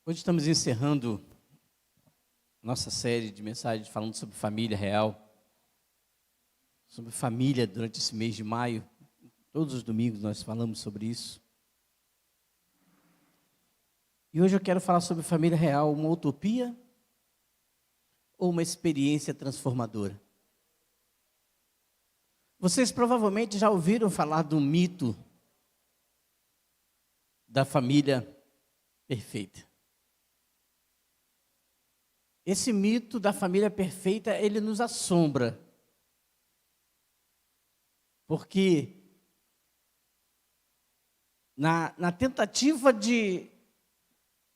Hoje estamos encerrando nossa série de mensagens falando sobre família real, sobre família durante esse mês de maio. Todos os domingos nós falamos sobre isso. E hoje eu quero falar sobre família real, uma utopia ou uma experiência transformadora. Vocês provavelmente já ouviram falar do mito da família perfeita. Esse mito da família perfeita, ele nos assombra. Porque na tentativa de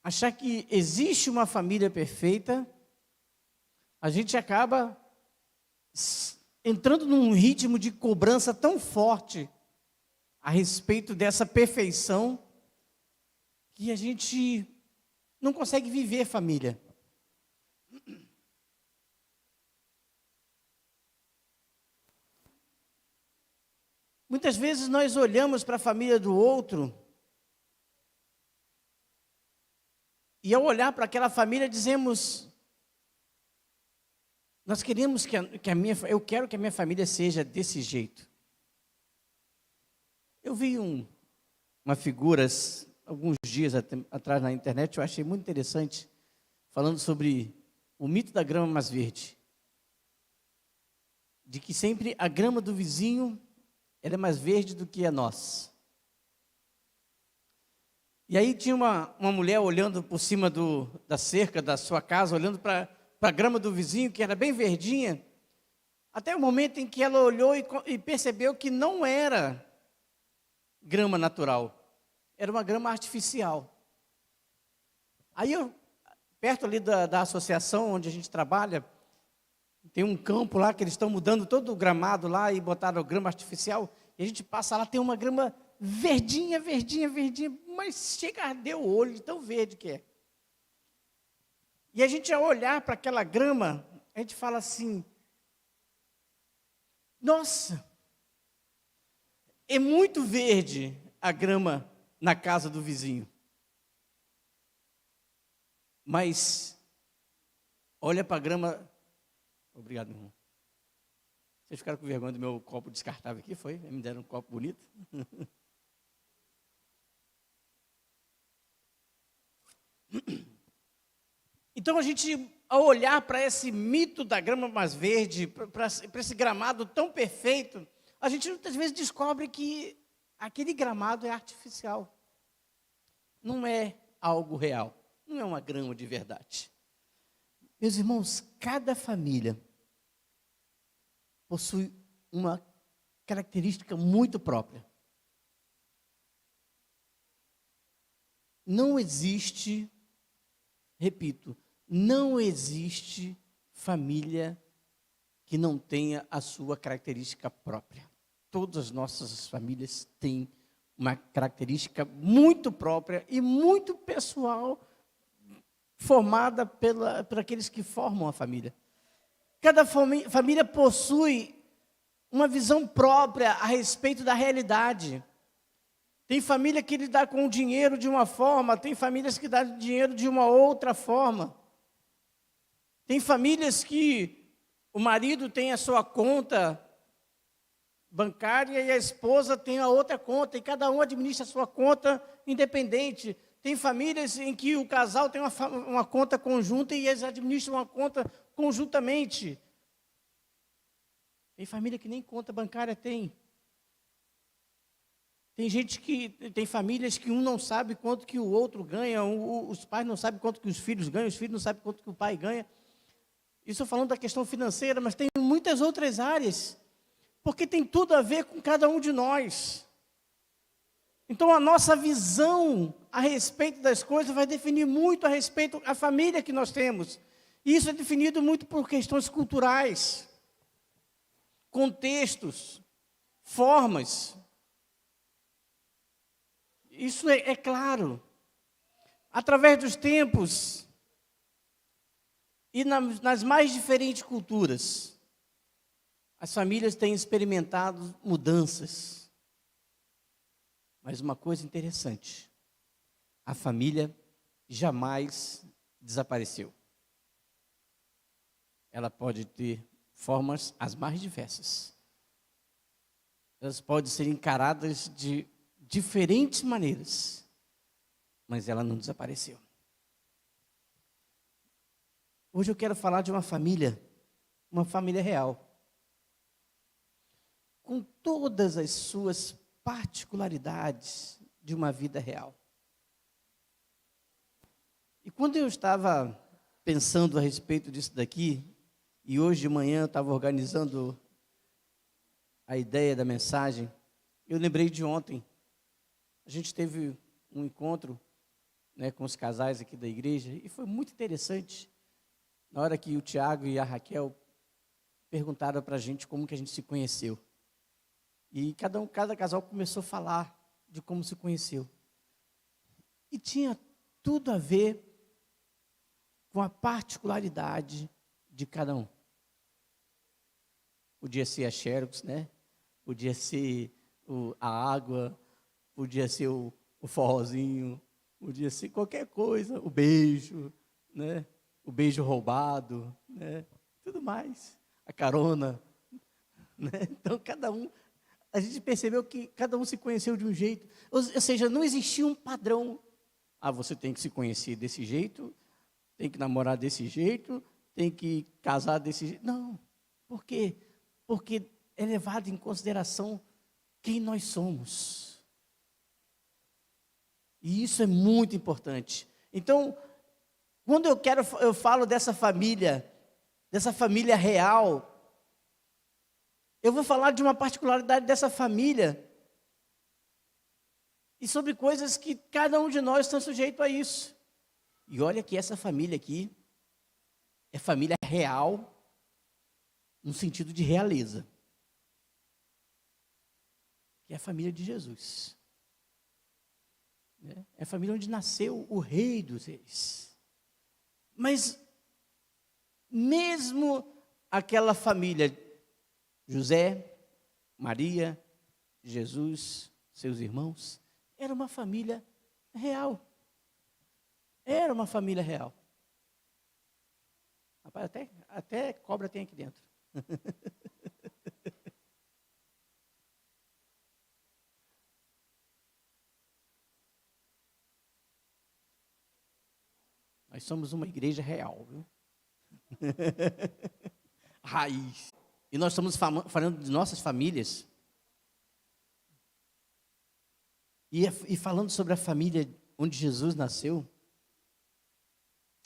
achar que existe uma família perfeita, a gente acaba entrando num ritmo de cobrança tão forte a respeito dessa perfeição, que a gente não consegue viver família. Muitas vezes nós olhamos para a família do outro e ao olhar para aquela família dizemos, nós queremos eu quero que a minha família seja desse jeito. Eu vi uma figura alguns dias atrás na internet, eu achei muito interessante, falando sobre o mito da grama mais verde. De que sempre a grama do vizinho ela é mais verde do que a nossa. E aí tinha uma mulher olhando por cima da cerca da sua casa, olhando para a grama do vizinho, que era bem verdinha, até o momento em que ela olhou e percebeu que não era grama natural, era uma grama artificial. Aí perto ali da associação onde a gente trabalha, tem um campo lá que eles estão mudando todo o gramado lá e botaram grama artificial. E a gente passa lá, tem uma grama verdinha, verdinha, verdinha, mas chega a arder o olho de tão verde que é. E a gente, ao olhar para aquela grama, a gente fala assim, nossa, é muito verde a grama na casa do vizinho. Mas, olha para a grama. Obrigado, meu irmão. Vocês ficaram com vergonha do meu copo descartável aqui, foi? Me deram um copo bonito. Então a gente, ao olhar para esse mito da grama mais verde, para esse gramado tão perfeito, a gente muitas vezes descobre que aquele gramado é artificial. Não é algo real. Não é uma grama de verdade. Meus irmãos, cada família possui uma característica muito própria. Não existe, repito, não existe família que não tenha a sua característica própria. Todas as nossas famílias têm uma característica muito própria e muito pessoal, formada por aqueles que formam a família. Cada família possui uma visão própria a respeito da realidade. Tem família que lida com o dinheiro de uma forma, tem famílias que dão dinheiro de uma outra forma. Tem famílias que o marido tem a sua conta bancária e a esposa tem a outra conta, e cada um administra a sua conta independente. Tem famílias em que o casal tem uma conta conjunta e eles administram uma conta conjuntamente. Tem família que nem conta bancária tem. Tem famílias que um não sabe quanto que o outro ganha, os pais não sabem quanto que os filhos ganham, os filhos não sabem quanto que o pai ganha. Isso falando da questão financeira, mas tem muitas outras áreas, porque tem tudo a ver com cada um de nós. Então, a nossa visão a respeito das coisas vai definir muito a respeito da família que nós temos. E isso é definido muito por questões culturais, contextos, formas. Isso é claro. Através dos tempos e nas mais diferentes culturas, as famílias têm experimentado mudanças. Mas uma coisa interessante, a família jamais desapareceu. Ela pode ter formas as mais diversas. Elas podem ser encaradas de diferentes maneiras, mas ela não desapareceu. Hoje eu quero falar de uma família real, com todas as suas particularidades de uma vida real. E quando eu estava pensando a respeito disso daqui, e hoje de manhã eu estava organizando a ideia da mensagem, eu lembrei de ontem. A gente teve um encontro, né, com os casais aqui da igreja, e foi muito interessante. Na hora que o Tiago e a Raquel perguntaram para a gente como que a gente se conheceu. E cada casal começou a falar de como se conheceu. E tinha tudo a ver com a particularidade de cada um. Podia ser a Xerox, né? Podia ser a água, podia ser o forrozinho, podia ser qualquer coisa, o beijo, né? O beijo roubado, né? Tudo mais, a carona, né? Então a gente percebeu que cada um se conheceu de um jeito, ou seja, não existia um padrão. Você tem que se conhecer desse jeito, tem que namorar desse jeito, tem que casar desse jeito. Não, por quê? Porque é levado em consideração quem nós somos. E isso é muito importante. Então, quando eu falo dessa família real, eu vou falar de uma particularidade dessa família e sobre coisas que cada um de nós está sujeito a isso. E olha que essa família aqui é família real no sentido de realeza, que é a família de Jesus. É a família onde nasceu o Rei dos Reis. Mas mesmo aquela família, José, Maria, Jesus, seus irmãos, era uma família real. Era uma família real. Rapaz, até cobra tem aqui dentro. Nós somos uma igreja real, viu? Raiz. E nós estamos falando de nossas famílias. E falando sobre a família onde Jesus nasceu,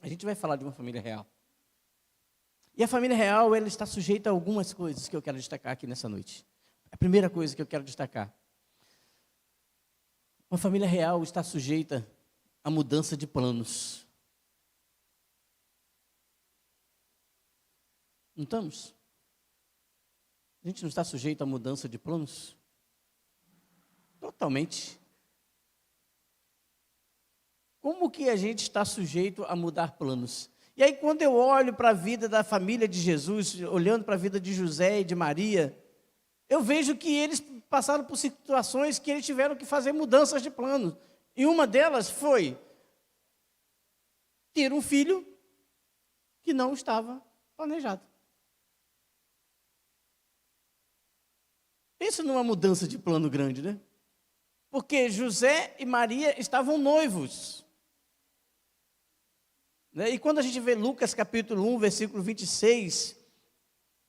a gente vai falar de uma família real. E a família real, ela está sujeita a algumas coisas que eu quero destacar aqui nessa noite. A primeira coisa que eu quero destacar. Uma família real está sujeita à mudança de planos. Não estamos? A gente não está sujeito à mudança de planos? Totalmente. Como que a gente está sujeito a mudar planos? E aí, quando eu olho para a vida da família de Jesus, olhando para a vida de José e de Maria, eu vejo que eles passaram por situações que eles tiveram que fazer mudanças de planos. E uma delas foi ter um filho que não estava planejado. Pensa numa mudança de plano grande, né? Porque José e Maria estavam noivos. E quando a gente vê Lucas capítulo 1, versículo 26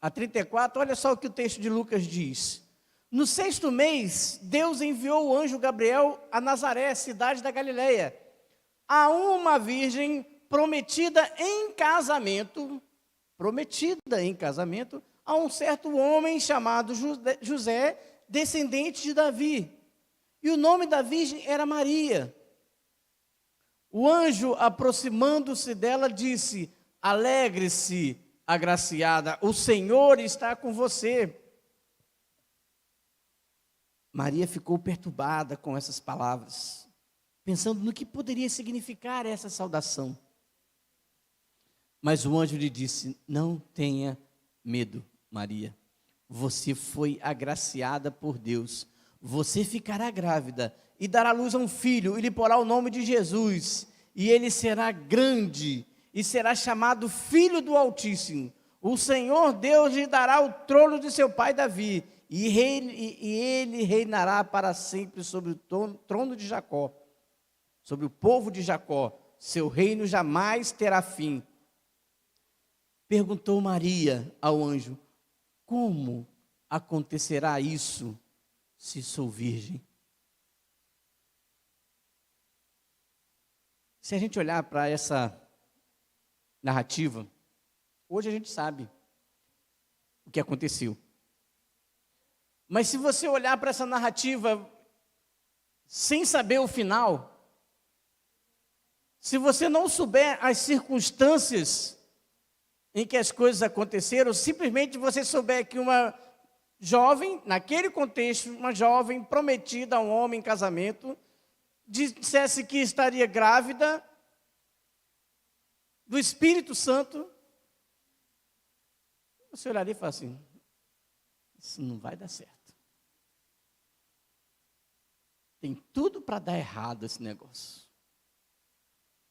a 34, olha só o que o texto de Lucas diz. No 6º mês, Deus enviou o anjo Gabriel a Nazaré, cidade da Galileia, a uma virgem prometida em casamento, a um certo homem chamado José, descendente de Davi. E o nome da virgem era Maria. O anjo, aproximando-se dela, disse: alegre-se, agraciada, o Senhor está com você. Maria ficou perturbada com essas palavras, pensando no que poderia significar essa saudação. Mas o anjo lhe disse: não tenha medo, Maria. Você foi agraciada por Deus. Você ficará grávida e dará luz a um filho, e lhe porá o nome de Jesus. e ele será grande, e será chamado Filho do Altíssimo. O Senhor Deus lhe dará o trono de seu pai Davi, e ele reinará para sempre sobre o trono de Jacó, sobre o povo de Jacó. Seu reino jamais terá fim. Perguntou Maria ao anjo: como acontecerá isso, se sou virgem? Se a gente olhar para essa narrativa, hoje a gente sabe o que aconteceu. Mas se você olhar para essa narrativa sem saber o final, se você não souber as circunstâncias em que as coisas aconteceram, simplesmente você souber que uma jovem, naquele contexto, uma jovem prometida a um homem em casamento, dissesse que estaria grávida do Espírito Santo, você olharia e falaria assim: isso não vai dar certo. Tem tudo para dar errado esse negócio.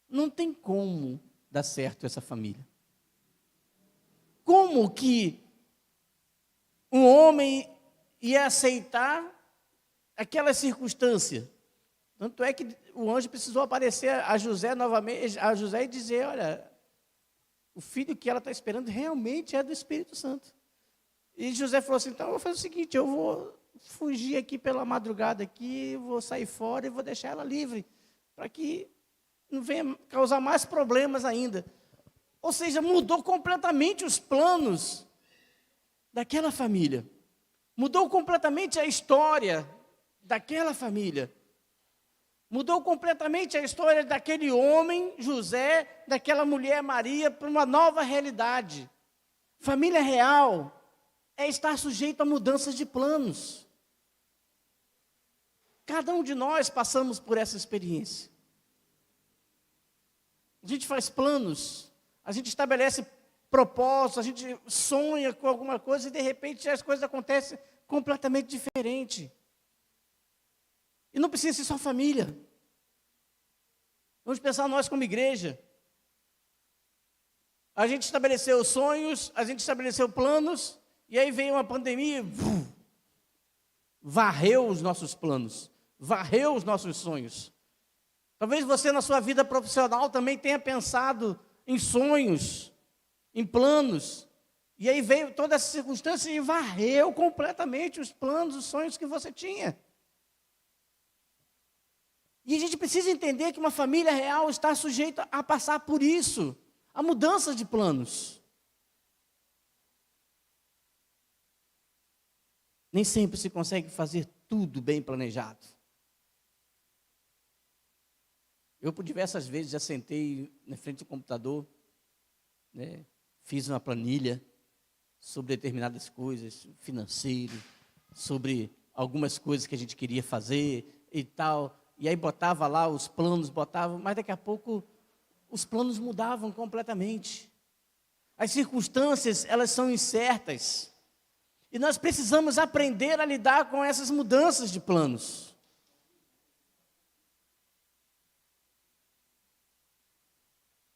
Não tem como dar certo essa família. Como que um homem ia aceitar aquela circunstância? Tanto é que o anjo precisou aparecer a José novamente, a José, e dizer: olha, o filho que ela está esperando realmente é do Espírito Santo. E José falou assim: então eu vou fazer o seguinte, eu vou fugir aqui pela madrugada aqui, vou sair fora e vou deixar ela livre, para que não venha causar mais problemas ainda. Ou seja, mudou completamente os planos daquela família. Mudou completamente a história daquela família. Mudou completamente a história daquele homem, José, daquela mulher, Maria, para uma nova realidade. Família real é estar sujeito a mudanças de planos. Cada um de nós passamos por essa experiência. A gente faz planos, a gente estabelece propósitos, a gente sonha com alguma coisa e de repente as coisas acontecem completamente diferente. E não precisa ser só família. Vamos pensar nós como igreja. A gente estabeleceu sonhos, a gente estabeleceu planos, e aí veio uma pandemia e varreu os nossos planos, varreu os nossos sonhos. Talvez você na sua vida profissional também tenha pensado em sonhos, em planos, e aí veio toda essa circunstância e varreu completamente os planos, os sonhos que você tinha. E a gente precisa entender que uma família real está sujeita a passar por isso, a mudanças de planos. Nem sempre se consegue fazer tudo bem planejado. Eu, por diversas vezes, já sentei na frente do computador, né, fiz uma planilha sobre determinadas coisas, financeiro, sobre algumas coisas que a gente queria fazer e tal. E aí botava lá os planos, mas daqui a pouco os planos mudavam completamente. As circunstâncias, elas são incertas. E nós precisamos aprender a lidar com essas mudanças de planos.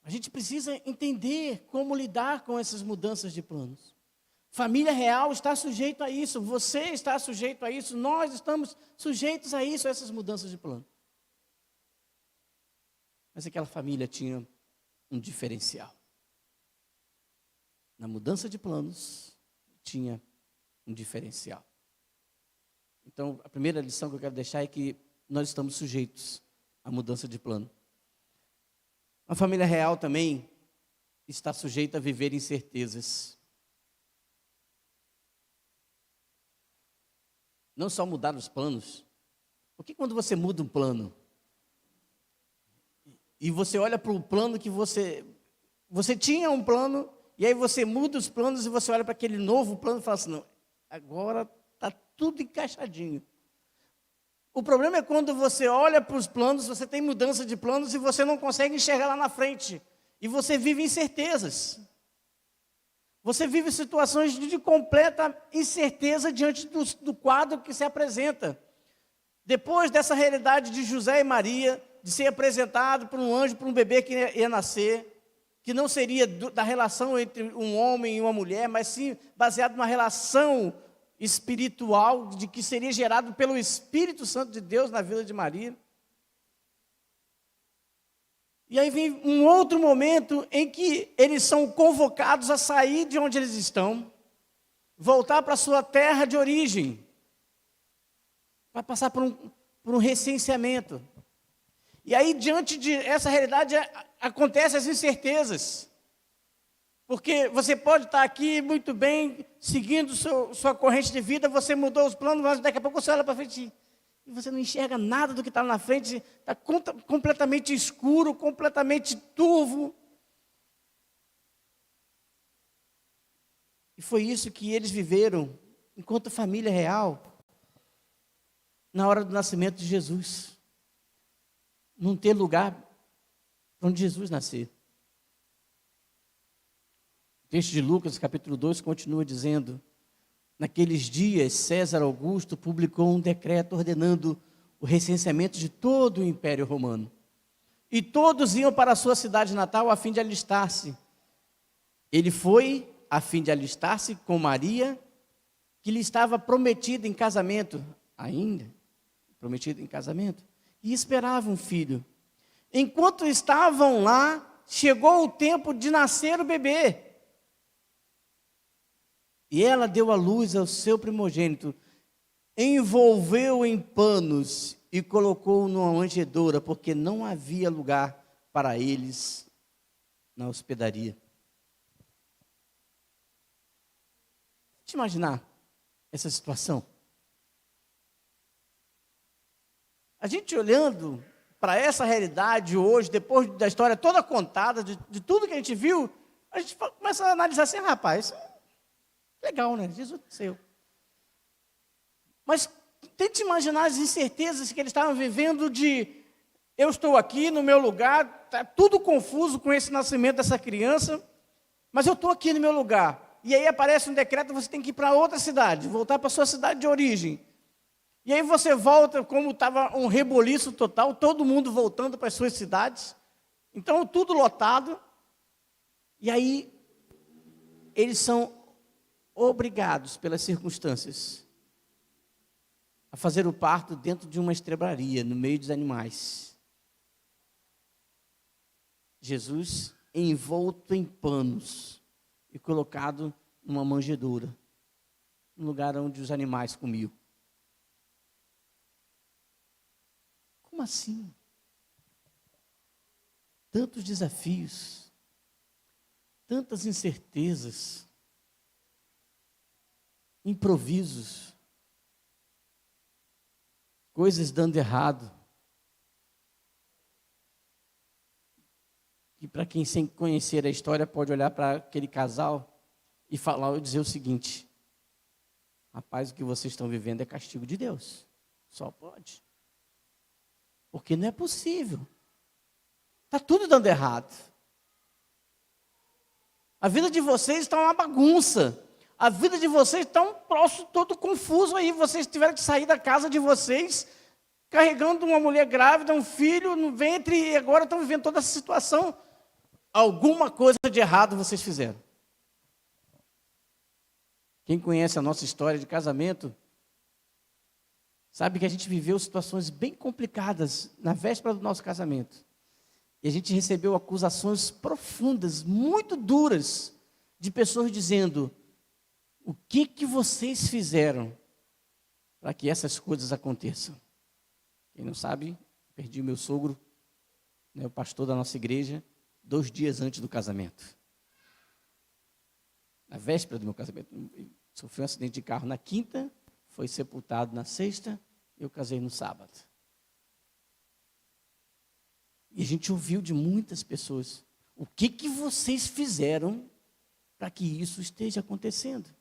A gente precisa entender como lidar com essas mudanças de planos. Família real está sujeito a isso, você está sujeito a isso, nós estamos sujeitos a isso, a essas mudanças de plano. Mas aquela família tinha um diferencial. Na mudança de planos, tinha um diferencial. Então, a primeira lição que eu quero deixar é que nós estamos sujeitos à mudança de plano. A família real também está sujeita a viver incertezas. Não só mudar os planos. Porque quando você muda um plano, e você olha para o plano que você tinha um plano, e aí você muda os planos e você olha para aquele novo plano e fala assim: não, agora está tudo encaixadinho. O problema é quando você olha para os planos, você tem mudança de planos e você não consegue enxergar lá na frente. E você vive incertezas. Você vive situações de completa incerteza diante do quadro que se apresenta. Depois dessa realidade de José e Maria, de ser apresentado por um anjo, por um bebê que ia nascer, que não seria da relação entre um homem e uma mulher, mas sim baseado numa relação espiritual, de que seria gerado pelo Espírito Santo de Deus na vida de Maria. E aí vem um outro momento em que eles são convocados a sair de onde eles estão, voltar para a sua terra de origem, vai passar por um recenseamento. E aí, diante de essa realidade, acontecem as incertezas. Porque você pode estar aqui muito bem, seguindo sua corrente de vida, você mudou os planos, mas daqui a pouco você olha para frente e você não enxerga nada do que está na frente, está completamente escuro, completamente turvo. E foi isso que eles viveram, enquanto família real, na hora do nascimento de Jesus. Não ter lugar para onde Jesus nascer. O texto de Lucas, capítulo 2, continua dizendo: naqueles dias, César Augusto publicou um decreto ordenando o recenseamento de todo o Império Romano. E todos iam para a sua cidade natal a fim de alistar-se. Ele foi a fim de alistar-se com Maria, que lhe estava prometida em casamento, e esperava um filho. Enquanto estavam lá, chegou o tempo de nascer o bebê. E ela deu à luz ao seu primogênito, envolveu em panos e colocou numa manjedoura, porque não havia lugar para eles na hospedaria. Deixa eu imaginar essa situação. A gente olhando para essa realidade hoje, depois da história toda contada, de tudo que a gente viu, a gente começa a analisar assim: rapaz, legal, né? Jesus nasceu. Mas tente imaginar as incertezas que eles estavam vivendo de: eu estou aqui no meu lugar, está tudo confuso com esse nascimento dessa criança, mas eu estou aqui no meu lugar. E aí aparece um decreto, você tem que ir para outra cidade, voltar para a sua cidade de origem. E aí você volta, como estava um reboliço total, todo mundo voltando para as suas cidades. Então, tudo lotado. E aí, eles são obrigados, pelas circunstâncias, a fazer o parto dentro de uma estrebaria, no meio dos animais. Jesus envolto em panos e colocado numa manjedoura, no lugar onde os animais comiam. Como assim? Tantos desafios, tantas incertezas, improvisos, coisas dando errado. E para quem sem conhecer a história pode olhar para aquele casal e falar ou dizer o seguinte: rapaz, o que vocês estão vivendo é castigo de Deus. Só pode. Porque não é possível. Está tudo dando errado. A vida de vocês está uma bagunça. A vida de vocês está um troço todo confuso aí. Vocês tiveram que sair da casa de vocês, carregando uma mulher grávida, um filho no ventre, e agora estão vivendo toda essa situação. Alguma coisa de errado vocês fizeram. Quem conhece a nossa história de casamento, sabe que a gente viveu situações bem complicadas na véspera do nosso casamento. E a gente recebeu acusações profundas, muito duras, de pessoas dizendo: o que vocês fizeram para que essas coisas aconteçam? Quem não sabe, perdi o meu sogro, né, o pastor da nossa igreja, 2 dias antes do casamento. Na véspera do meu casamento, sofreu um acidente de carro na quinta, foi sepultado na sexta, eu casei no sábado. E a gente ouviu de muitas pessoas: o que vocês fizeram para que isso esteja acontecendo?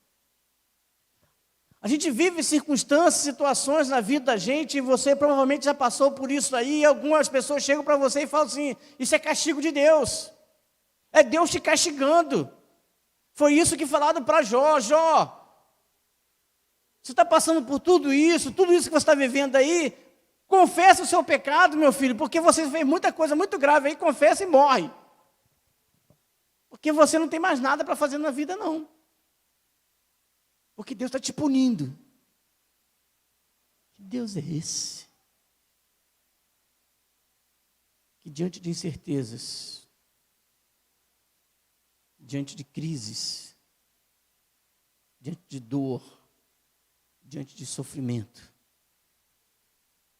A gente vive circunstâncias, situações na vida da gente, e você provavelmente já passou por isso aí, e algumas pessoas chegam para você e falam assim: isso é castigo de Deus. É Deus te castigando. Foi isso que falaram para Jó: Jó, você está passando por tudo isso que você está vivendo aí, Confessa o seu pecado, meu filho, porque você fez muita coisa muito grave aí, confessa e morre. Porque você não tem mais nada para fazer na vida, não. Porque Deus está te punindo. Que Deus é esse? Que diante de incertezas, diante de crises, diante de dor, diante de sofrimento,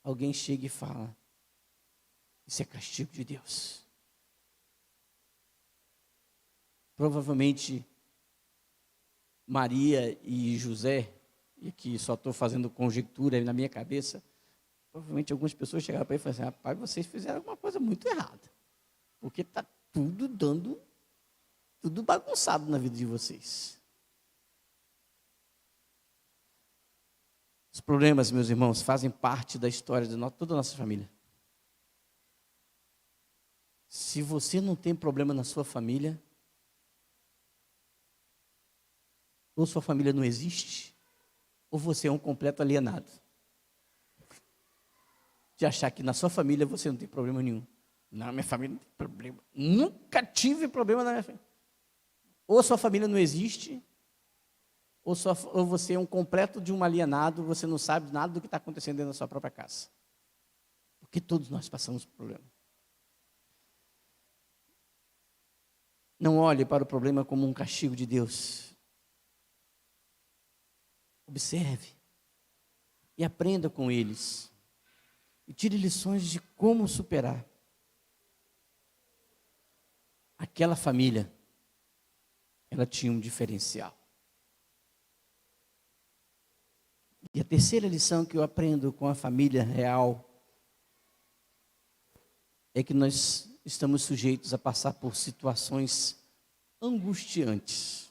alguém chega e fala: isso é castigo de Deus. Provavelmente Maria e José, e aqui só estou fazendo conjectura na minha cabeça, provavelmente algumas pessoas chegaram para ele e falaram assim: rapaz, vocês fizeram alguma coisa muito errada, porque está tudo bagunçado na vida de vocês. Os problemas, meus irmãos, fazem parte da história de toda a nossa família. Se você não tem problema na sua família, ou sua família não existe, ou você é um completo alienado. De achar que na sua família você não tem problema nenhum. Não, minha família não tem problema. Nunca tive problema na minha família. Ou sua família não existe, ou você é um completo de um alienado, você não sabe nada do que está acontecendo dentro da sua própria casa. Porque todos nós passamos por problema. Não olhe para o problema como um castigo de Deus. Observe e aprenda com eles. E tire lições de como superar. Aquela família, ela tinha um diferencial. E a terceira lição que eu aprendo com a família real é que nós estamos sujeitos a passar por situações angustiantes,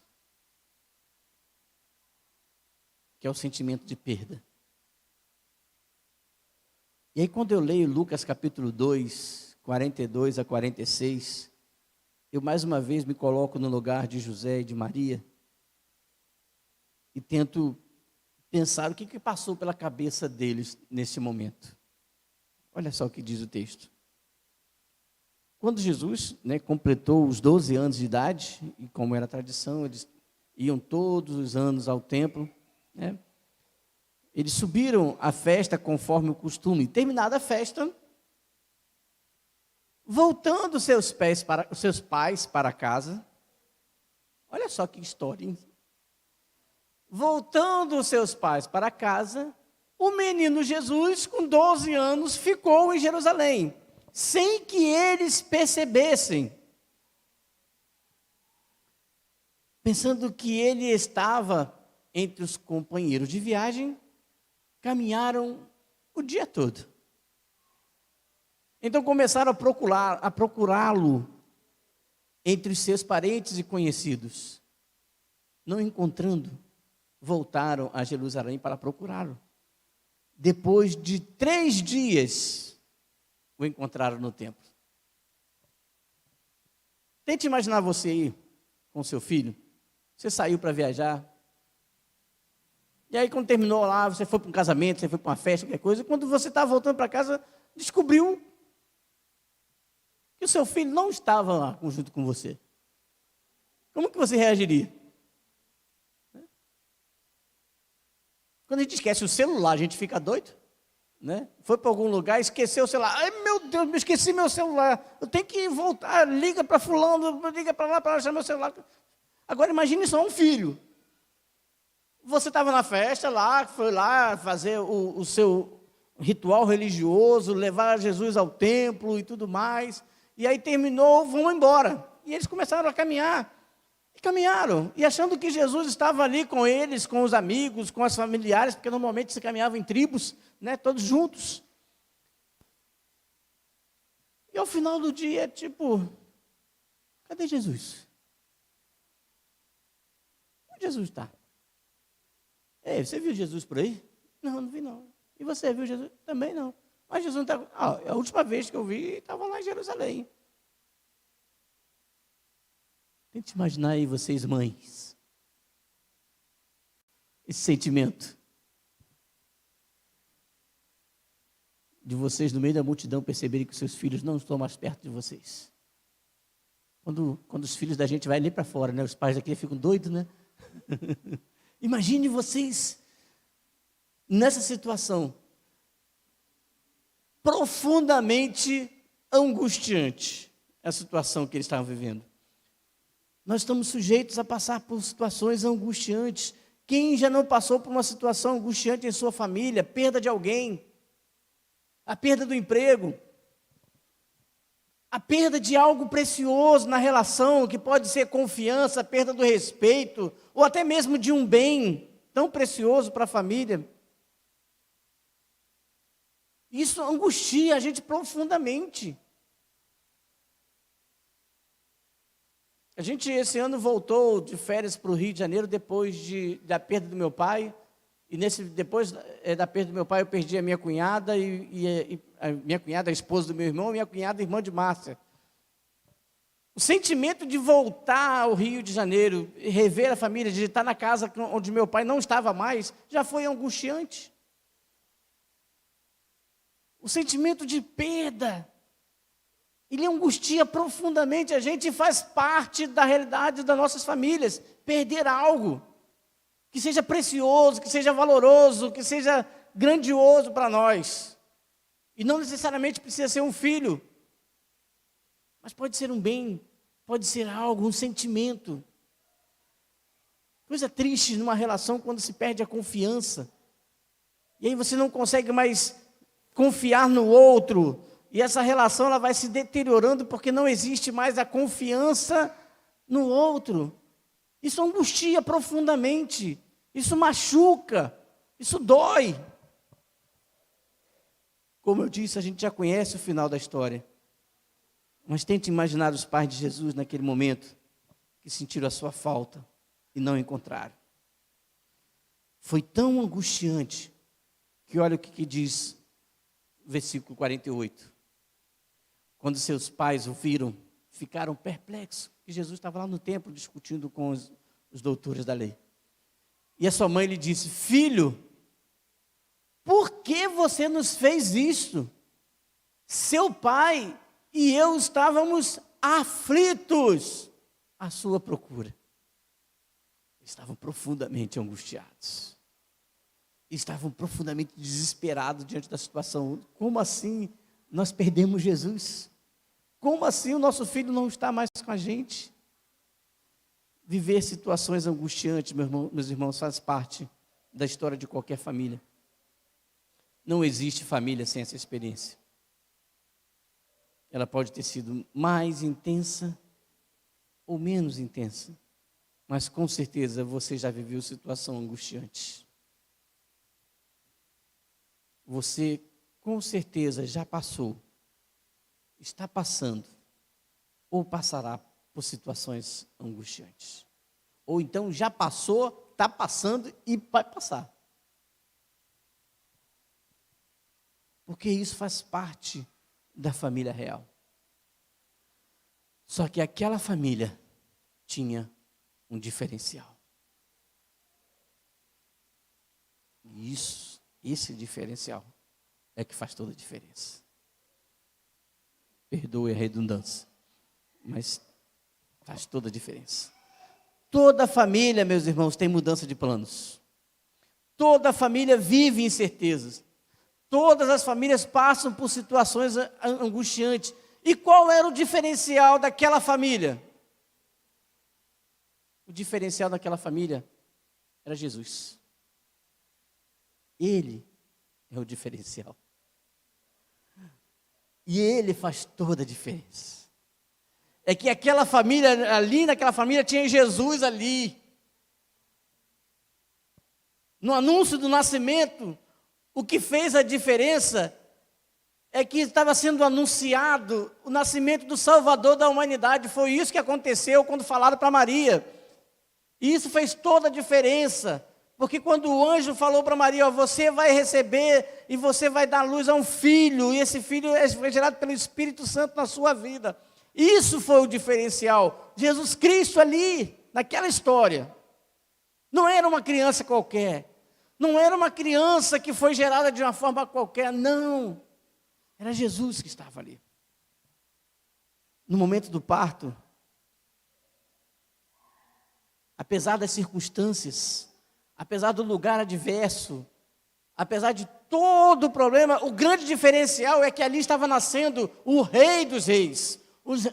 que é o sentimento de perda. E aí quando eu leio Lucas capítulo 2, 42 a 46, eu mais uma vez me coloco no lugar de José e de Maria e tento pensar o que passou pela cabeça deles nesse momento. Olha só o que diz o texto. Quando Jesus, completou os 12 anos de idade, e como era a tradição, eles iam todos os anos ao templo, eles subiram à festa conforme o costume. Terminada a festa, voltando seus pais para casa, olha só que história, hein? Voltando seus pais para casa, o menino Jesus, com 12 anos, ficou em Jerusalém, sem que eles percebessem, pensando que ele estava entre os companheiros de viagem, caminharam o dia todo. Então começaram a procurá-lo entre os seus parentes e conhecidos. Não encontrando, voltaram a Jerusalém para procurá-lo. Depois de 3 dias, o encontraram no templo. Tente imaginar você aí com seu filho. Você saiu para viajar. E aí quando terminou lá, você foi para um casamento, você foi para uma festa, qualquer coisa. E quando você estava voltando para casa, descobriu que o seu filho não estava lá junto com você. Como que você reagiria? Quando a gente esquece o celular, a gente fica doido, Foi para algum lugar, esqueceu o celular. Ai, meu Deus, me esqueci meu celular. Eu tenho que voltar, liga para fulano, liga para lá para achar meu celular. Agora imagine só um filho. Você estava na festa lá, foi lá fazer o seu ritual religioso, levar Jesus ao templo e tudo mais. E aí terminou, vão embora. E eles começaram a caminhar. E caminharam, e achando que Jesus estava ali com eles, com os amigos, com as familiares, porque normalmente se caminhava em tribos, todos juntos. E ao final do dia, cadê Jesus? Onde Jesus está? Você viu Jesus por aí? Não, não vi não. E você viu Jesus? Também não. Mas Jesus não está... a última vez que eu vi, estava lá em Jerusalém. Tente imaginar aí vocês, mães, esse sentimento de vocês, no meio da multidão, perceberem que os seus filhos não estão mais perto de vocês. Quando os filhos da gente vai ali para fora, né? Os pais daqui ficam doidos, né? Imagine vocês nessa situação profundamente angustiante, a situação que eles estavam vivendo. Nós estamos sujeitos a passar por situações angustiantes. Quem já não passou por uma situação angustiante em sua família? Perda de alguém, a perda do emprego, a perda de algo precioso na relação, que pode ser confiança, a perda do respeito, ou até mesmo de um bem tão precioso para a família. Isso angustia a gente profundamente. A gente, esse ano, voltou de férias para o Rio de Janeiro, depois da perda do meu pai. E depois da perda do meu pai, eu perdi a minha cunhada, e a minha cunhada, a esposa do meu irmão, e a minha cunhada, irmã de Márcia. O sentimento de voltar ao Rio de Janeiro, rever a família, de estar na casa onde meu pai não estava mais, já foi angustiante. O sentimento de perda, ele angustia profundamente a gente e faz parte da realidade das nossas famílias. Perder algo que seja precioso, que seja valoroso, que seja grandioso para nós. E não necessariamente precisa ser um filho, mas pode ser um bem, pode ser algo, um sentimento. Coisa triste numa relação quando se perde a confiança. E aí você não consegue mais confiar no outro. E essa relação ela vai se deteriorando porque não existe mais a confiança no outro. Isso angustia profundamente. Isso machuca. Isso dói. Como eu disse, a gente já conhece o final da história. Mas tente imaginar os pais de Jesus naquele momento que sentiram a sua falta e não encontraram. Foi tão angustiante que olha o que diz o versículo 48. Quando seus pais o viram, ficaram perplexos, que Jesus estava lá no templo discutindo com os doutores da lei. E a sua mãe lhe disse: filho, por que você nos fez isto? Seu pai e eu estávamos aflitos à sua procura. Estavam profundamente angustiados. Estavam profundamente desesperados diante da situação. Como assim nós perdemos Jesus? Como assim o nosso filho não está mais com a gente? Viver situações angustiantes, meus irmãos, faz parte da história de qualquer família. Não existe família sem essa experiência. Ela pode ter sido mais intensa ou menos intensa, mas com certeza você já viveu situação angustiante. Você com certeza já passou, está passando, ou passará por situações angustiantes. Ou então já passou, está passando e vai passar. Porque isso faz parte da família real. Só que aquela família tinha um diferencial. E esse diferencial é que faz toda a diferença. Perdoe a redundância, mas faz toda a diferença. Toda família, meus irmãos, tem mudança de planos. Toda família vive incertezas. Todas as famílias passam por situações angustiantes. E qual era o diferencial daquela família? O diferencial daquela família era Jesus. Ele é o diferencial. E ele faz toda a diferença. É que aquela família, ali naquela família tinha Jesus ali. No anúncio do nascimento, o que fez a diferença é que estava sendo anunciado o nascimento do Salvador da humanidade. Foi isso que aconteceu quando falaram para Maria. E isso fez toda a diferença. Porque quando o anjo falou para Maria: ó, você vai receber e você vai dar luz a um filho, e esse filho foi gerado pelo Espírito Santo na sua vida. Isso foi o diferencial. Jesus Cristo ali, naquela história. Não era uma criança qualquer. Não era uma criança que foi gerada de uma forma qualquer, não. Era Jesus que estava ali. No momento do parto, apesar das circunstâncias, apesar do lugar adverso, apesar de todo o problema, o grande diferencial é que ali estava nascendo o Rei dos Reis,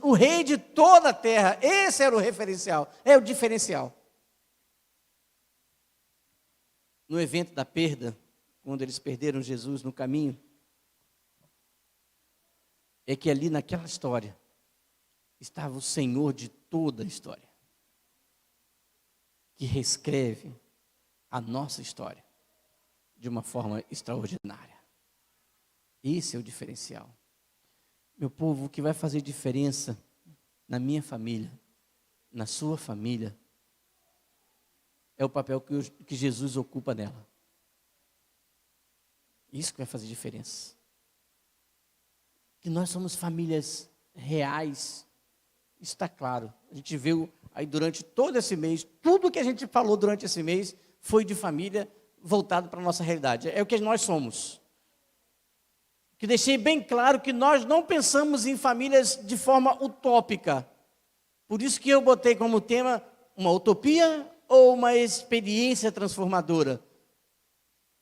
o Rei de toda a terra. Esse era o referencial, é o diferencial. No evento da perda, quando eles perderam Jesus no caminho, é que ali naquela história estava o Senhor de toda a história, que reescreve a nossa história de uma forma extraordinária. Esse é o diferencial. Meu povo, o que vai fazer diferença na minha família, na sua família, é o papel que Jesus ocupa nela. Isso que vai fazer diferença. Que nós somos famílias reais, está claro. A gente viu aí durante todo esse mês, tudo que a gente falou durante esse mês foi de família voltado para a nossa realidade. É o que nós somos. Que deixei bem claro que nós não pensamos em famílias de forma utópica. Por isso que eu botei como tema uma utopia ou uma experiência transformadora.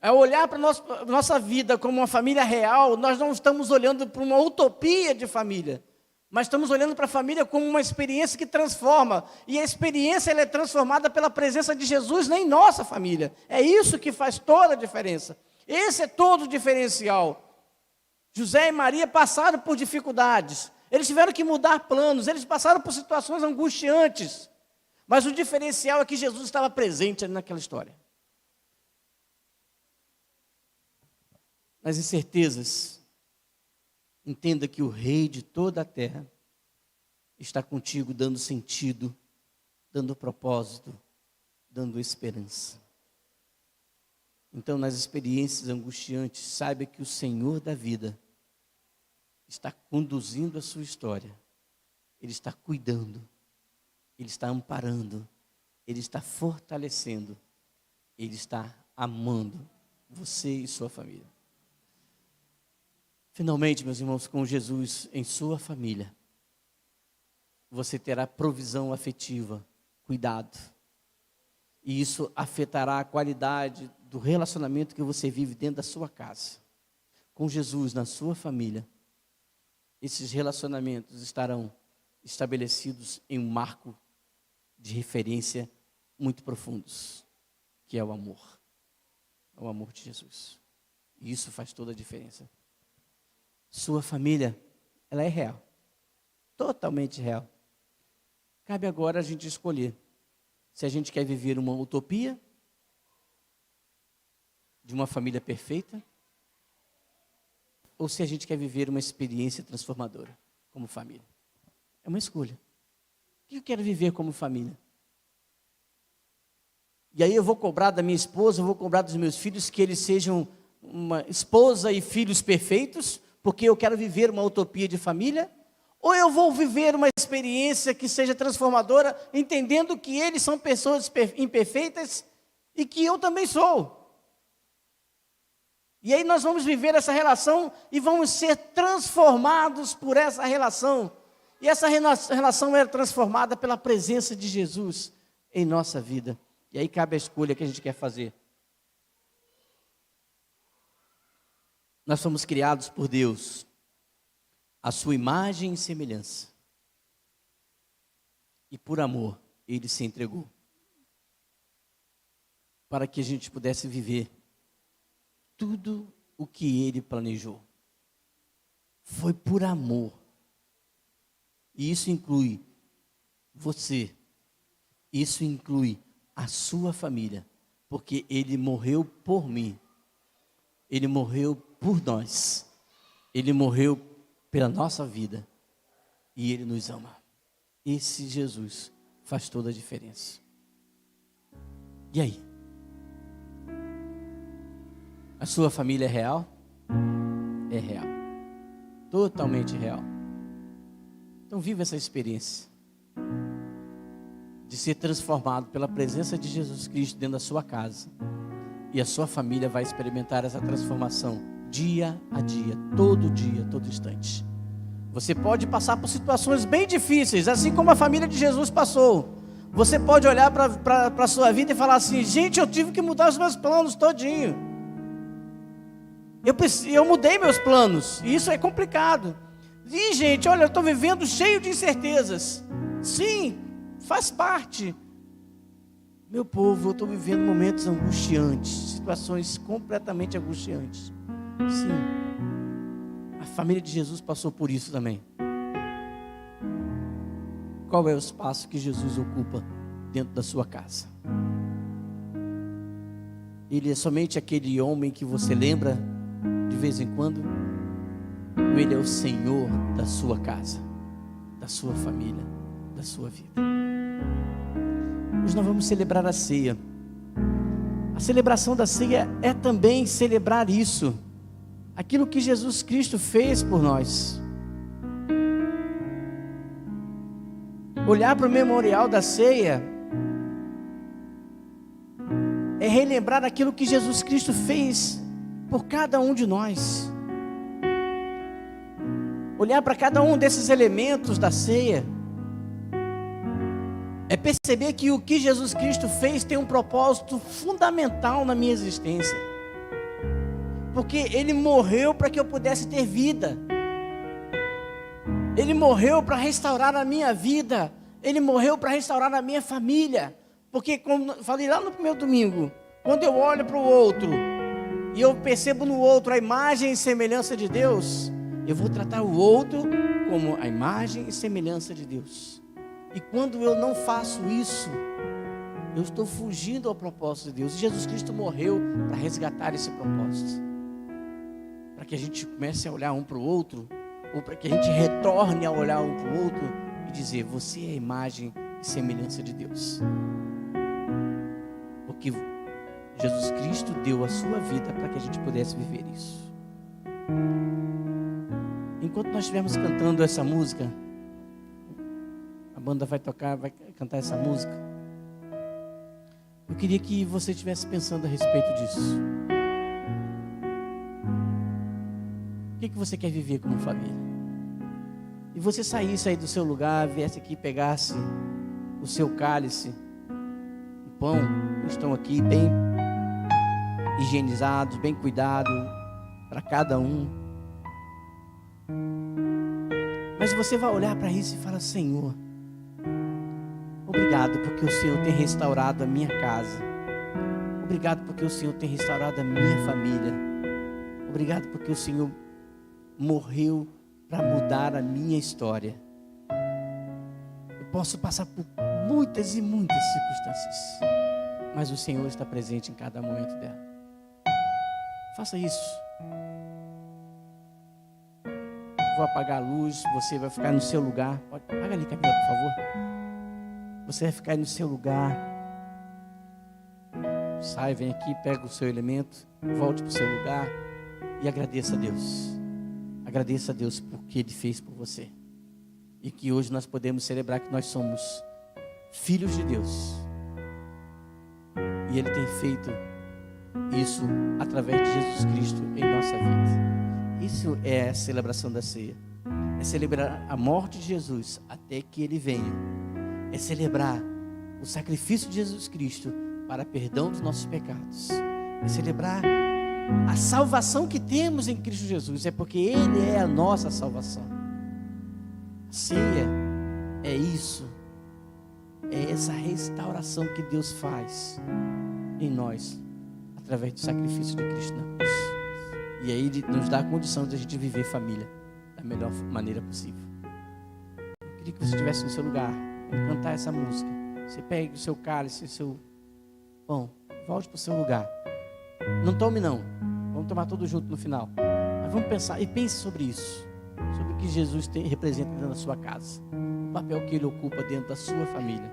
Ao olhar para a nossa vida como uma família real, nós não estamos olhando para uma utopia de família, mas estamos olhando para a família como uma experiência que transforma. E a experiência ela é transformada pela presença de Jesus em nossa família. É isso que faz toda a diferença. Esse é todo o diferencial. José e Maria passaram por dificuldades. Eles tiveram que mudar planos. Eles passaram por situações angustiantes. Mas o diferencial é que Jesus estava presente ali naquela história. Nas incertezas, entenda que o Rei de toda a terra está contigo, dando sentido, dando propósito, dando esperança. Então, nas experiências angustiantes, saiba que o Senhor da vida está conduzindo a sua história. Ele está cuidando, Ele está amparando, Ele está fortalecendo, Ele está amando você e sua família. Finalmente, meus irmãos, com Jesus em sua família, você terá provisão afetiva, cuidado. E isso afetará a qualidade do relacionamento que você vive dentro da sua casa. Com Jesus na sua família, esses relacionamentos estarão estabelecidos em um marco de referência muito profundos, que é o amor. É o amor de Jesus. E isso faz toda a diferença. Sua família, ela é real. Totalmente real. Cabe agora a gente escolher se a gente quer viver uma utopia de uma família perfeita ou se a gente quer viver uma experiência transformadora como família. É uma escolha. O que eu quero viver como família? E aí eu vou cobrar da minha esposa, eu vou cobrar dos meus filhos que eles sejam uma esposa e filhos perfeitos, porque eu quero viver uma utopia de família, ou eu vou viver uma experiência que seja transformadora, entendendo que eles são pessoas imperfeitas e que eu também sou. E aí nós vamos viver essa relação e vamos ser transformados por essa relação. E essa relação é transformada pela presença de Jesus em nossa vida. E aí cabe a escolha que a gente quer fazer. Nós somos criados por Deus, à sua imagem e semelhança. E por amor, Ele se entregou. Para que a gente pudesse viver tudo o que Ele planejou. Foi por amor. E isso inclui você. Isso inclui a sua família. Porque Ele morreu por mim. Ele morreu por nós. Ele morreu pela nossa vida. E Ele nos ama. Esse Jesus faz toda a diferença. E aí? A sua família é real? É real. Totalmente real. Então viva essa experiência de ser transformado pela presença de Jesus Cristo dentro da sua casa. E a sua família vai experimentar essa transformação dia a dia, todo instante. Você pode passar por situações bem difíceis, assim como a família de Jesus passou. Você pode olhar para a sua vida e falar assim: gente, eu tive que mudar os meus planos todinho. Eu mudei meus planos, e isso é complicado. E gente, olha, eu estou vivendo cheio de incertezas. Sim, faz parte. Meu povo, eu estou vivendo momentos angustiantes, situações completamente angustiantes. Sim, a família de Jesus passou por isso também. Qual é o espaço que Jesus ocupa dentro da sua casa? Ele é somente aquele homem que você lembra de vez em quando? Ou ele é o Senhor da sua casa, da sua família, da sua vida? Hoje nós vamos celebrar a ceia. A celebração da ceia é também celebrar isso, aquilo que Jesus Cristo fez por nós. Olhar para o memorial da ceia é relembrar aquilo que Jesus Cristo fez por cada um de nós. Olhar para cada um desses elementos da ceia é perceber que o que Jesus Cristo fez tem um propósito fundamental na minha existência. Porque Ele morreu para que eu pudesse ter vida. Ele morreu para restaurar a minha vida. Ele morreu para restaurar a minha família. Porque, como eu falei lá no primeiro domingo, quando eu olho para o outro e eu percebo no outro a imagem e semelhança de Deus, eu vou tratar o outro como a imagem e semelhança de Deus. E quando eu não faço isso, eu estou fugindo ao propósito de Deus. E Jesus Cristo morreu para resgatar esse propósito, para que a gente comece a olhar um para o outro, ou para que a gente retorne a olhar um para o outro e dizer: você é a imagem e semelhança de Deus. Porque Jesus Cristo deu a sua vida para que a gente pudesse viver isso. Enquanto nós estivermos cantando essa música, a banda vai cantar essa música, eu queria que você estivesse pensando a respeito disso. O que você quer viver como família? E você saísse aí do seu lugar, viesse aqui, pegasse o seu cálice, o pão, estão aqui bem higienizados, bem cuidados para cada um. Mas você vai olhar para isso e falar: Senhor, obrigado porque o Senhor tem restaurado a minha casa. Obrigado porque o Senhor tem restaurado a minha família. Obrigado porque o Senhor morreu para mudar a minha história. Eu posso passar por muitas e muitas circunstâncias, mas o Senhor está presente em cada momento dela. Faça isso. Vou apagar a luz, você vai ficar no seu lugar. Pode apagar ali, Camila, por favor. Você vai ficar no seu lugar. Sai, vem aqui, pega o seu elemento, volte para o seu lugar e agradeça a Deus. Agradeça a Deus por que Ele fez por você. E que hoje nós podemos celebrar que nós somos filhos de Deus. E Ele tem feito isso através de Jesus Cristo em nossa vida. Isso é a celebração da ceia. É celebrar a morte de Jesus até que Ele venha. É celebrar o sacrifício de Jesus Cristo para perdão dos nossos pecados. É celebrar a salvação que temos em Cristo Jesus. É porque Ele é a nossa salvação. A ceia é isso. É essa restauração que Deus faz em nós através do sacrifício de Cristo na cruz. E aí Ele nos dá a condição de a gente viver família da melhor maneira possível. Eu queria que você estivesse no seu lugar, vamos cantar essa música. Você pegue o seu cálice, o seu pão, volte para o seu lugar. Não tome não, vamos tomar tudo junto no final. Mas vamos pensar, e pense sobre isso, sobre o que Jesus representa dentro da sua casa, o papel que Ele ocupa dentro da sua família,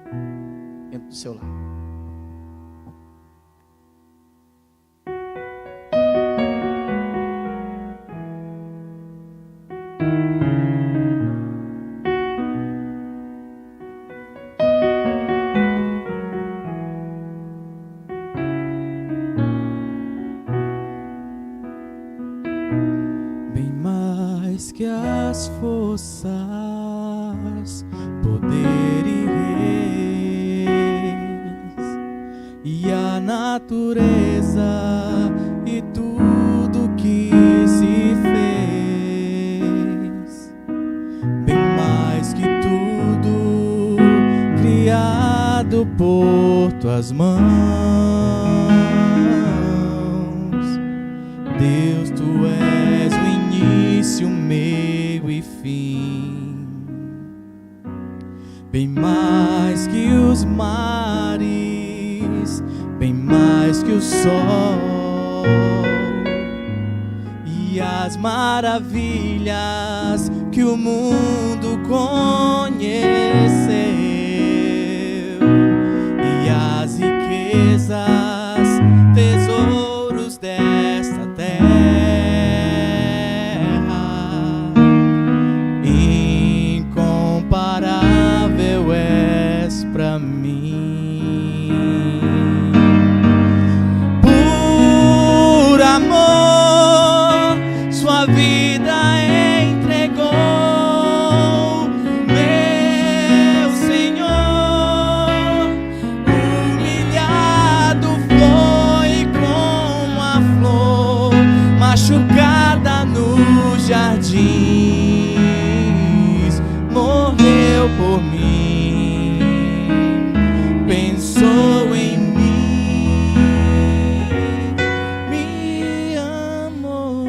dentro do seu lar. as forças, poder e reis, e a natureza e tudo que se fez, bem mais que tudo criado por tuas mãos. Deus, tu és o início, meio e fim, bem mais que os mares, bem mais que o sol e as maravilhas que o mundo conheceu, e as riquezas, tesouros desta terra, incomparável és pra mim. Por amor, sua vida entregou, meu Senhor. Humilhado foi como a flor machucada nos jardins, morreu por mim, pensou em mim, me amou.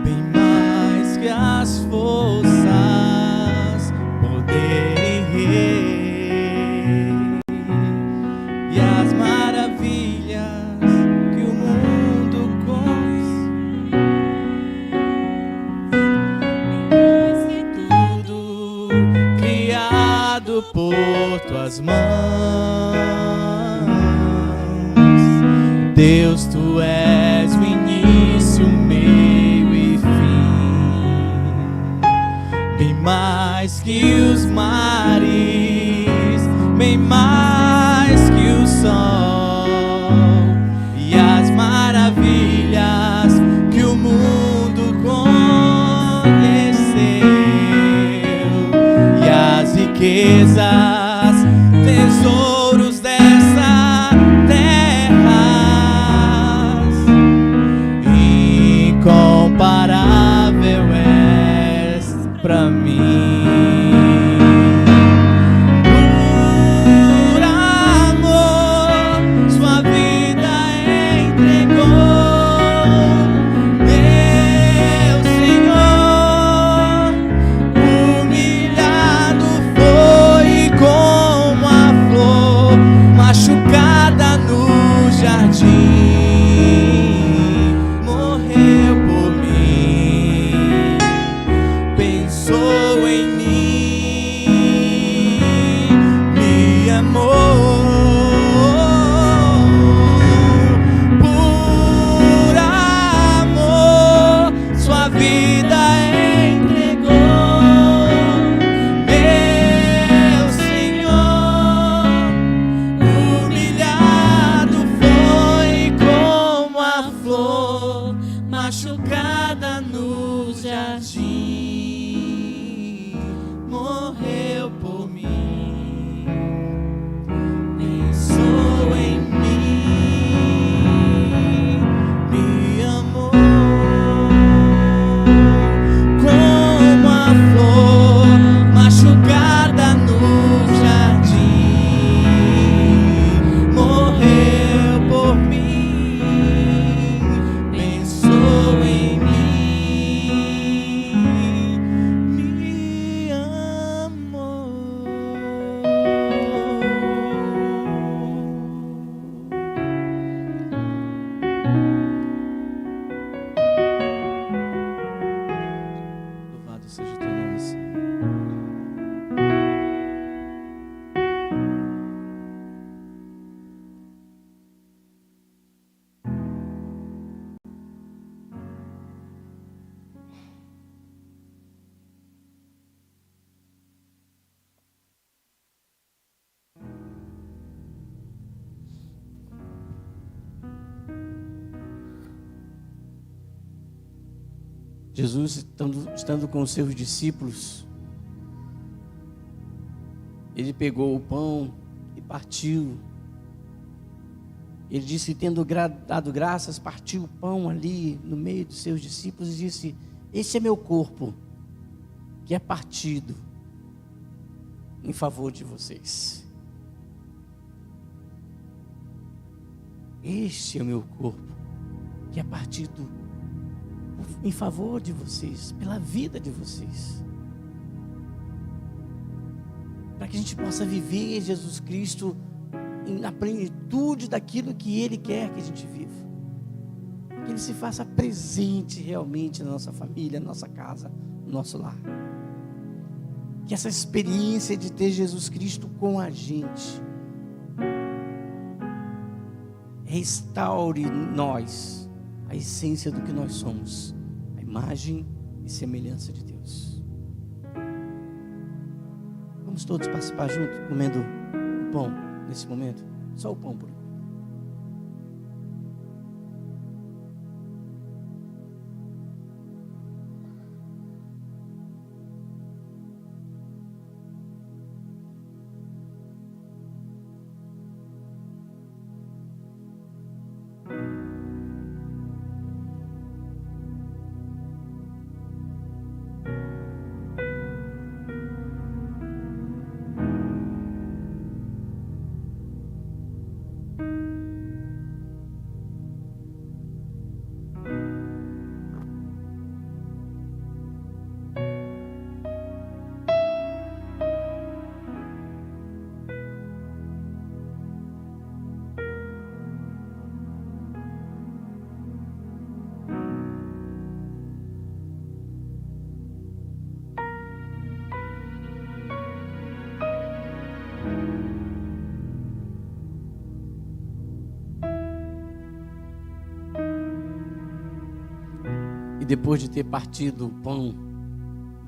Bem mais que as forças, poder e rei, e as maravilhas que o mundo conhece, tudo criado por tuas mãos. Deus, tu és o início, meio e fim, bem mais que os mares, bem mais que o sol e as maravilhas que o mundo conheceu, e as riquezas, tesouros dessa terra, incomparável és pra mim. Por Jesus, estando com os seus discípulos, ele pegou o pão e partiu. Ele disse, tendo dado graças, partiu o pão ali no meio dos seus discípulos e disse: esse é meu corpo, que é partido em favor de vocês. Este é o meu corpo, que é partido em favor de vocês, pela vida de vocês. Para que a gente possa viver Jesus Cristo na plenitude daquilo que Ele quer que a gente viva. Que Ele se faça presente realmente na nossa família, na nossa casa, no nosso lar. Que essa experiência de ter Jesus Cristo com a gente restaure em nós a essência do que nós somos, a imagem e semelhança de Deus. Vamos todos participar junto, comendo o pão nesse momento? Só o pão por enquanto. E depois de ter partido o pão,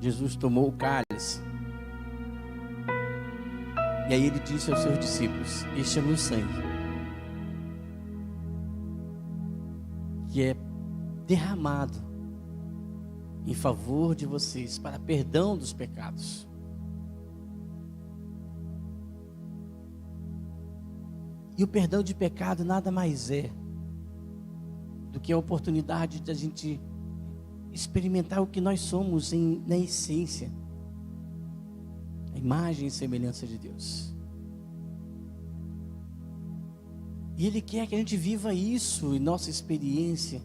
Jesus tomou o cálice. E aí ele disse aos seus discípulos: este é meu sangue, que é derramado em favor de vocês, para perdão dos pecados. E o perdão de pecado nada mais é do que a oportunidade de a gente experimentar o que nós somos na essência, a imagem e semelhança de Deus. E Ele quer que a gente viva isso em nossa experiência.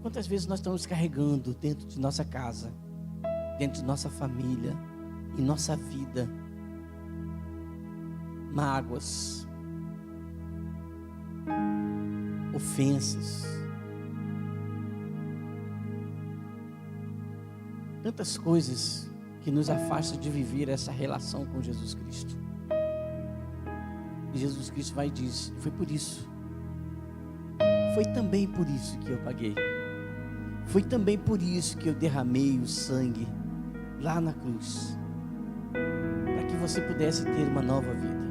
Quantas vezes nós estamos carregando dentro de nossa casa, dentro de nossa família, em nossa vida, mágoas, ofensas, tantas coisas que nos afastam de viver essa relação com Jesus Cristo. E Jesus Cristo vai e diz: foi por isso, foi também por isso que eu paguei, foi também por isso que eu derramei o sangue lá na cruz, para que você pudesse ter uma nova vida.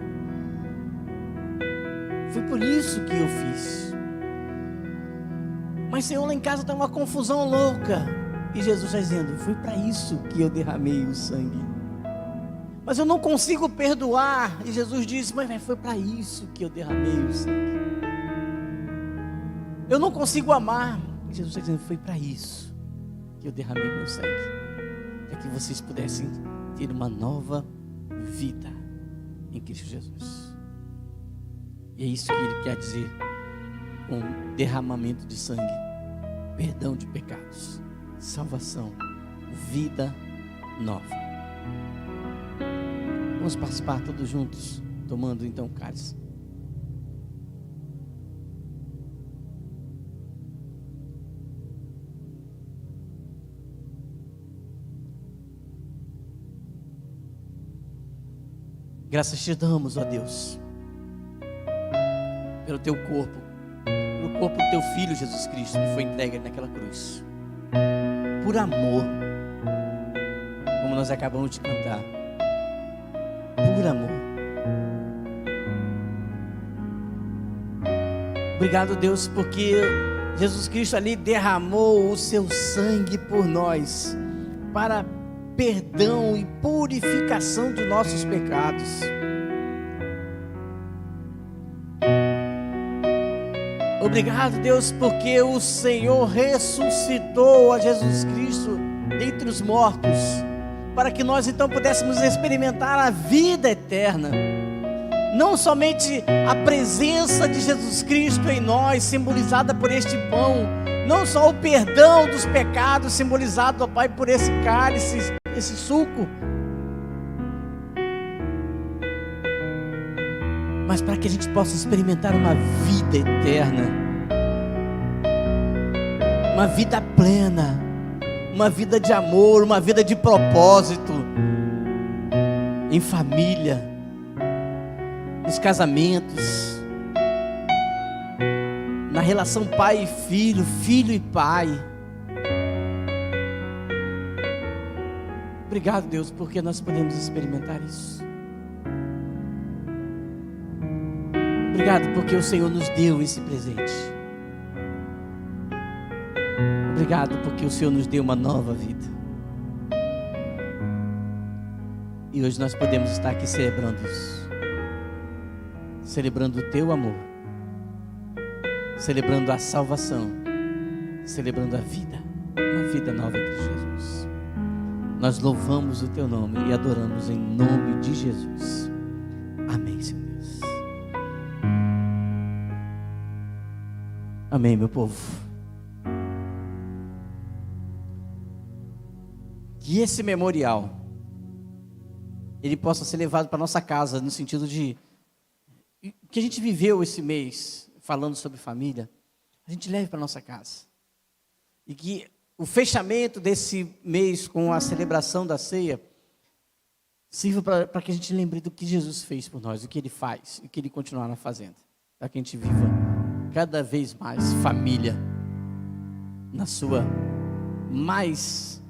Foi por isso que eu fiz. Mas Senhor, lá em casa está uma confusão louca. E Jesus está dizendo: foi para isso que eu derramei o sangue. Mas eu não consigo perdoar. E Jesus disse: mas foi para isso que eu derramei o sangue. Eu não consigo amar. E Jesus está dizendo: foi para isso que eu derramei meu sangue, para que vocês pudessem ter uma nova vida em Cristo Jesus. E é isso que Ele quer dizer com derramamento de sangue: perdão de pecados, salvação, vida nova. Vamos participar todos juntos, tomando então o cálice. Graças te damos, ó Deus, pelo teu corpo, pelo corpo do teu Filho Jesus Cristo, que foi entregue naquela cruz, por amor, como nós acabamos de cantar, por amor. Obrigado, Deus, porque Jesus Cristo ali derramou o seu sangue por nós, para perdão e purificação de nossos pecados. Obrigado, Deus, porque o Senhor ressuscitou a Jesus Cristo dentre os mortos, para que nós então pudéssemos experimentar a vida eterna. Não somente a presença de Jesus Cristo em nós, simbolizada por este pão, não só o perdão dos pecados, simbolizado, ó Pai, por esse cálice, esse suco, mas para que a gente possa experimentar uma vida eterna, uma vida plena, uma vida de amor, uma vida de propósito, em família, nos casamentos, na relação pai e filho, filho e pai. Obrigado, Deus, porque nós podemos experimentar isso. Obrigado porque o Senhor nos deu esse presente. Obrigado porque o Senhor nos deu uma nova vida. E hoje nós podemos estar aqui celebrando isso. Celebrando o teu amor. Celebrando a salvação. Celebrando a vida. Uma vida nova em Cristo Jesus. Nós louvamos o teu nome e adoramos em nome de Jesus. Amém, Senhor Deus. Amém, meu povo. Que esse memorial ele possa ser levado para nossa casa, no sentido de que a gente viveu esse mês falando sobre família, a gente leve para nossa casa. E que o fechamento desse mês com a celebração da ceia sirva para que a gente lembre do que Jesus fez por nós, o que Ele faz e o que Ele continuará fazendo, para que a gente viva cada vez mais família na sua mais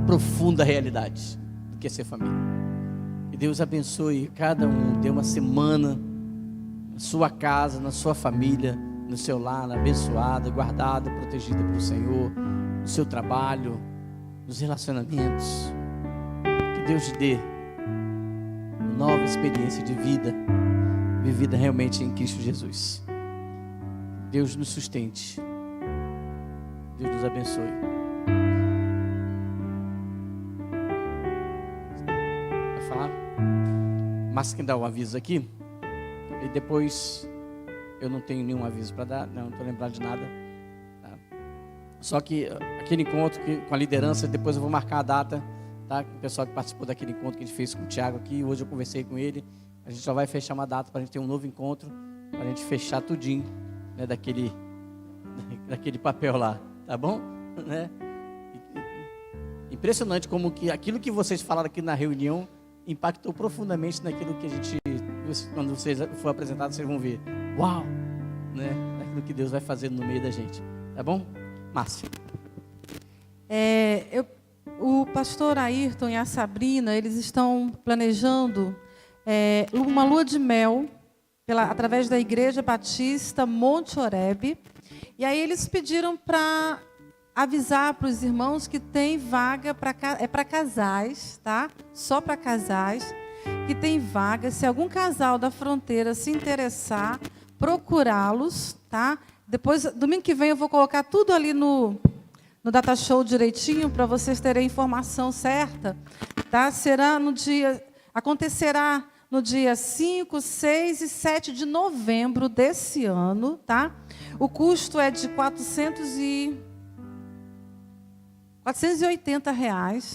profunda realidade do que ser família. Que Deus abençoe cada um, dê uma semana na sua casa, na sua família, no seu lar, abençoada, guardada, protegida pelo Senhor, no seu trabalho, nos relacionamentos. Que Deus te dê uma nova experiência de vida, vivida realmente em Cristo Jesus. Deus nos sustente. Deus nos abençoe. Vai falar? Mas quem dá o aviso aqui, e depois eu não tenho nenhum aviso para dar, não estou lembrado de nada. Tá? Só que aquele encontro com a liderança, depois eu vou marcar a data, tá? O pessoal que participou daquele encontro que a gente fez com o Thiago aqui, hoje eu conversei com ele, a gente só vai fechar uma data para a gente ter um novo encontro, para a gente fechar tudinho, né, daquele papel lá, tá bom? Né? Impressionante como que aquilo que vocês falaram aqui na reunião impactou profundamente naquilo que a gente, quando vocês for apresentado, vocês vão ver. Uau! Né? Naquilo que Deus vai fazer no meio da gente. Tá bom? Márcia. O pastor Ayrton e a Sabrina, eles estão planejando uma lua de mel através da Igreja Batista Monte Oreb. E aí eles pediram para avisar para os irmãos que tem vaga para casais, tá? Só para casais, que tem vaga. Se algum casal da fronteira se interessar, procurá-los, tá? Depois, domingo que vem, eu vou colocar tudo ali no Data Show direitinho, para vocês terem a informação certa, tá? Acontecerá no dia 5, 6 e 7 de novembro desse ano, tá? O custo é de R$480.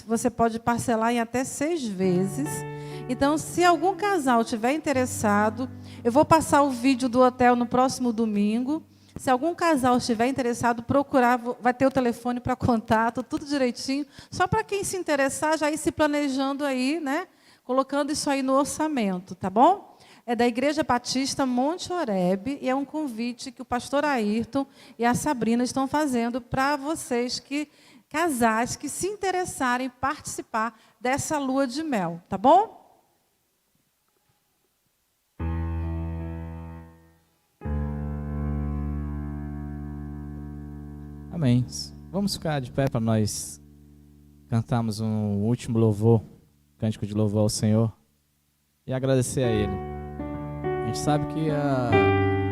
Você pode parcelar em até 6 vezes. Então, se algum casal estiver interessado, eu vou passar o vídeo do hotel no próximo domingo. Se algum casal estiver interessado, procurar, vai ter o telefone para contato, tudo direitinho. Só para quem se interessar, já ir se planejando aí, né? Colocando isso aí no orçamento, tá bom? É da Igreja Batista Monte Oreb e é um convite que o pastor Ayrton e a Sabrina estão fazendo para vocês, casais que se interessarem em participar dessa lua de mel, tá bom? Amém. Vamos ficar de pé para nós cantarmos um último louvor, cântico de louvor ao Senhor e agradecer a Ele. A gente sabe que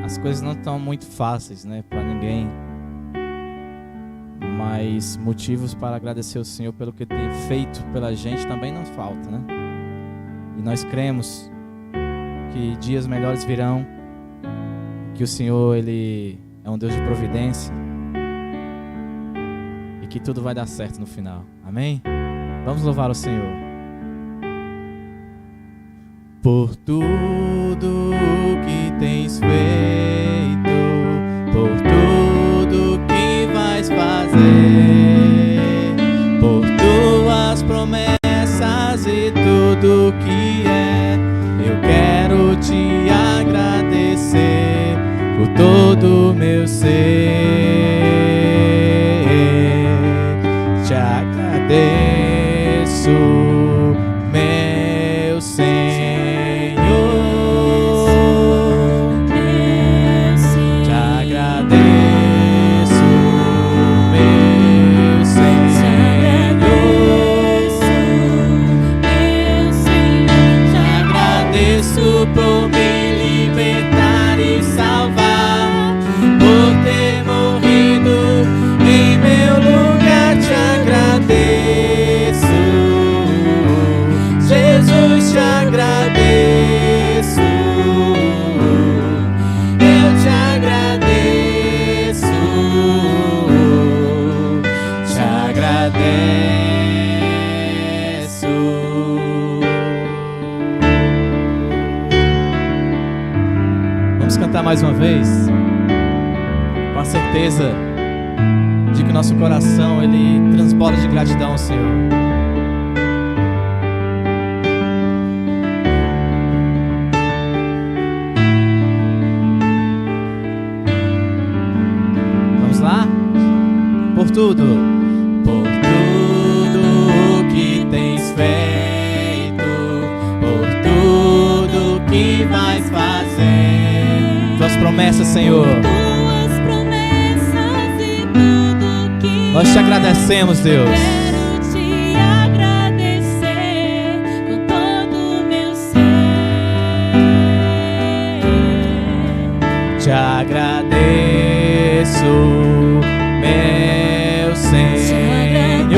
as coisas não estão muito fáceis, né, para ninguém, mas motivos para agradecer ao Senhor pelo que tem feito pela gente também não falta, né? E nós cremos que dias melhores virão, que o Senhor, Ele é um Deus de providência e que tudo vai dar certo no final. Amém? Vamos louvar o Senhor. Por tudo que tens feito, por tudo que vais fazer, por tuas promessas e tudo que é, eu quero te agradecer por todo o meu ser. Te agradeço, meu Senhor. Te agradeço, meu Senhor. Te agradeço por me libertar e salvar, por ter morrido em meu lugar. Te agradeço, Jesus, te agradeço, eu te agradeço, te agradeço. Vamos cantar mais uma vez, com a certeza de que nosso coração ele transborda de gratidão ao Senhor. Vamos lá? Por tudo que tens feito, por tudo que vais fazer, tuas promessas, Senhor. Nós te agradecemos, Deus. Quero te agradecer com todo o meu ser. Te agradeço, meu Senhor.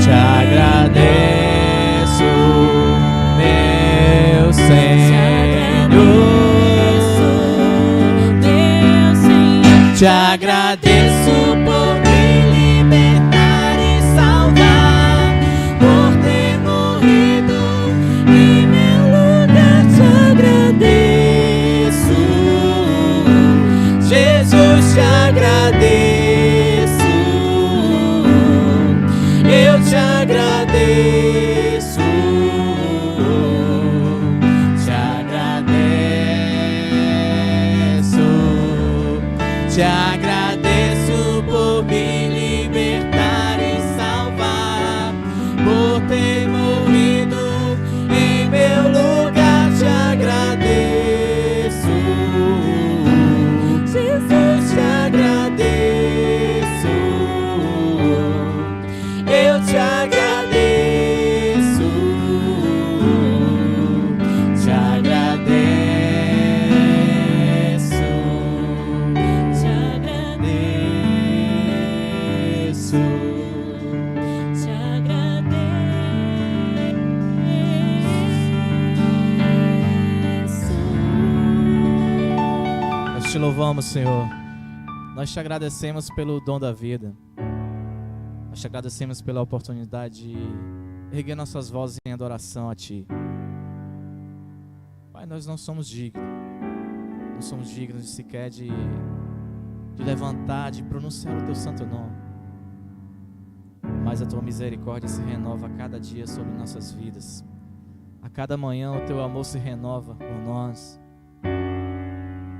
Te agradeço, meu Senhor. Te agradeço por me libertar e salvar, por ter morrido em meu lugar. Te agradeço, Jesus, te agradeço, eu te agradeço, te agradeço. Te agradeço por me libertar e salvar, por ter morrido em meu lugar. Te agradeço, Jesus, te agradeço, eu te agradeço, te agradeço. Te agradeço, Te agradeço. nós te louvamos, Senhor. Nós te agradecemos pelo dom da vida. Nós te agradecemos pela oportunidade de erguer nossas vozes em adoração a Ti. Pai, nós não somos dignos. Não somos dignos sequer de levantar, de pronunciar o Teu santo nome. Mas a Tua misericórdia se renova a cada dia sobre nossas vidas. A cada manhã o Teu amor se renova por nós.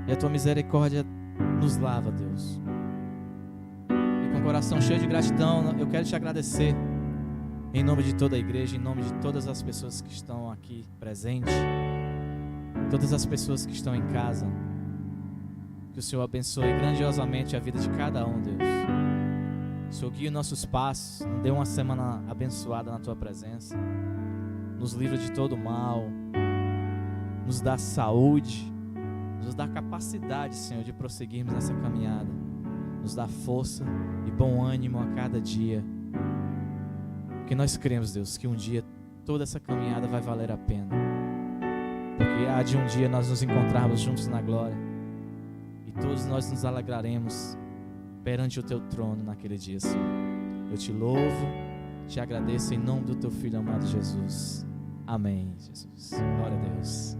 E a Tua misericórdia nos lava, Deus. E com o coração cheio de gratidão, eu quero Te agradecer. Em nome de toda a igreja, em nome de todas as pessoas que estão aqui presentes, todas as pessoas que estão em casa, Que o Senhor abençoe grandiosamente a vida de cada um, Deus. O Senhor guie nossos passos, nos dê uma semana abençoada na Tua presença, nos livra de todo mal, nos dá saúde, nos dá capacidade, Senhor, de prosseguirmos nessa caminhada, nos dá força e bom ânimo a cada dia, porque nós cremos, Deus, que um dia toda essa caminhada vai valer a pena, porque há de um dia nós nos encontrarmos juntos na glória, e todos nós nos alegraremos perante o Teu trono naquele dia, Senhor. Eu te louvo, te agradeço em nome do Teu Filho amado Jesus. Amém, Jesus. Glória a Deus.